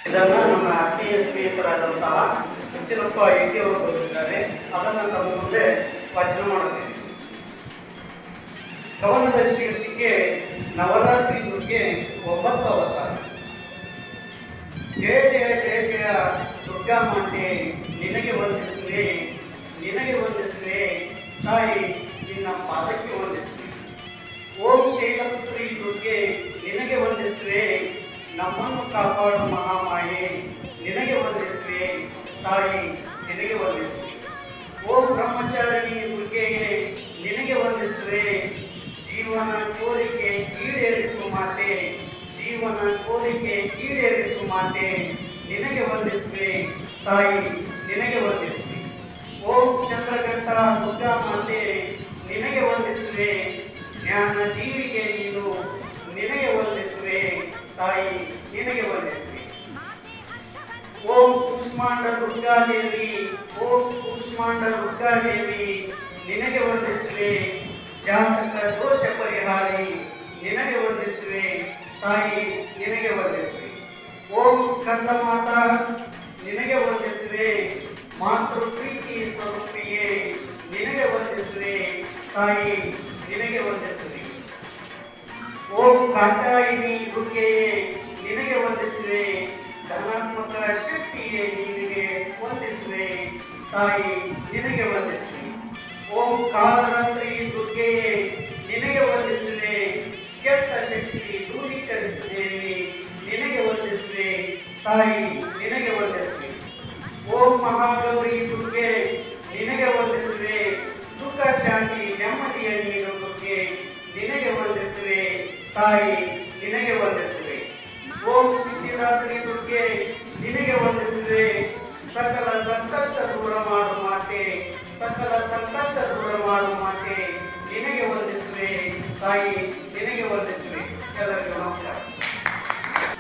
ಇದನ್ನು ನಮ್ಮ ಆತ್ಮೀಯ ಸ್ನೇಹಿತರಾದಂತಹ ಸಚಿನಪ್ಪ ಎಟ್ಟಿ ಅವರು ಬಂದಿದ್ದಾರೆ. ಅದನ್ನು ನಮ್ಮ ಮುಂದೆ ವಾಚನ ಮಾಡುತ್ತೇವೆ. ಕವನದ ಶೀರ್ಷಿಕೆ ನವರಾತ್ರಿ ದುರ್ಗೆ 9 ಅವತಾರ. ಜಯ ಜಯ ಜಯ ಜಯ ದುರ್ಗಾ ಮಾತೆ, ನಿನಗೆ ವಂದಿಸುವೆ, ನಿನಗೆ ವಂದಿಸುವೆ ತಾಯಿ, ನಿನ್ನ ಪಾದಕ್ಕೆ ವಂದಿಸುವೆ. ಓಂ ಶೈಲಪುತ್ರಿ ದುರ್ಗೆ, ನಿನಗೆ ವಂದಿಸುವೆ, ನಮ್ಮನ್ನು ಕಾಪಾಡು ಮಹಾಮಾಯೆ, ನಿನಗೆ ವಂದಿಸುವೆ ತಾಯಿ, ನಿನಗೆ ವಂದಿಸುವೆ. ಓಂ ಬ್ರಹ್ಮಚಾರಿಣಿ ದುರ್ಗೆಗೆ, ನಿನಗೆ ವಂದಿಸುವೆ, ಜೀವನ ಕೋರಿಕೆ ಈಡೇರಿಸುವ ಮಾತೆ, ಜೀವನ ಕೋರಿಕೆ ಈಡೇರಿಸುವ ಮಾತೆ, ನಿನಗೆ ವಂದಿಸುವೆ ತಾಯಿ, ನಿನಗೆ ವಂದಿಸುವೆ. ಓಂ ಚಂದ್ರಘಟ್ಟ ದುರ್ಗಾ ಮಾತೆ, ನಿನಗೆ ವಂದಿಸುವೆ, ಜ್ಞಾನ ಜೀವಿಗೆ ನೀನು, ನಿನಗೆ ವಂದಿಸುವೆ ತಾಯಿ, ನಿನಗೆ ವಂದಿಸುವೆ. ಓಂ ಕೂಷ್ಮಾಂಡ ದುರ್ಗಾದೇವಿ, ಓಂ ಕೂಷ್ಮಾಂಡ ದುರ್ಗಾದೇವಿ, ನಿನಗೆ ವಂದಿಸುವೆ, ಜಾತಕ ದೋಷ ಪರಿಹಾರಿ, ನಿನಗೆ ವಂದಿಸುವೆ ತಾಯಿ, ನಿನಗೆ ವಂದಿಸುವೆ. ಓಂ ಸ್ಕಂದ ಮಾತಾ, ನಿನಗೆ ವಂದಿಸುವೆ, ಮಾತೃ ಪ್ರೀತಿ ಸ್ವರೂಪಿಯೇ, ನಿನಗೆ ವಂದಿಸುವೆ ತಾಯಿ, ನಿನಗೆ ವಂದಿಸುವೆ. ಓಂ ಕಾಂತಾಯಿನಿ ದುರ್ಗೆಯೇ, ನಿನಗೆ ವಂದಿಸುವೆ, ಧನಾತ್ಮಕ ಶಕ್ತಿಯೇ, ನಿನಗೆ ವಂದಿಸುವೆ ತಾಯಿ, ನಿನಗೆ ವಂದಿಸುವೆ. ಓಂ ಕಾಳರಾತ್ರಿ ದುರ್ಗೆಯೇ, ನಿನಗೆ ವಂದಿಸುವೆ, ಕೆಟ್ಟ ಶಕ್ತಿ ದೂರೀಕರಿಸುತ್ತೇವೆ, ನಿನಗೆ ವಂದಿಸುವೆ ತಾಯಿ, ನಿನಗೆ ವಂದಿಸುವೆ. ಓಂ ಮಹಾಗೌರಿ ದುರ್ಗೆ, ನಿನಗೆ ವಂದಿಸುವೆ, ಸುಖ ಶಾಂತಿ ನೆಮ್ಮದಿಯ ನೀನು ದುರ್ಗೆ, ನಿನಗೆ ವಂದಿಸುವೆ ತಾಯಿ, ನಿನಗೆ ವಂದಿಸುವೆ. ಓಂ ಸಿದ್ಧಿದಾತ್ರಿ ದುರ್ಗೆ, ನಿನಗೆ ವಂದಿಸುವೆ, ಸಕಲ ಸಂಕಷ್ಟ ದೂರ ಮಾಡು ಮಾತೆ, ಸಕಲ ಸಂಕಷ್ಟ ದೂರ ಮಾಡು ಮಾತೆ, ನಿನಗೆ ವಂದಿಸುವೆ ತಾಯಿ, ನಿನಗೆ ವಂದಿಸುವೆ. ಎಲ್ಲರಿಗೂ ನಮಸ್ಕಾರ.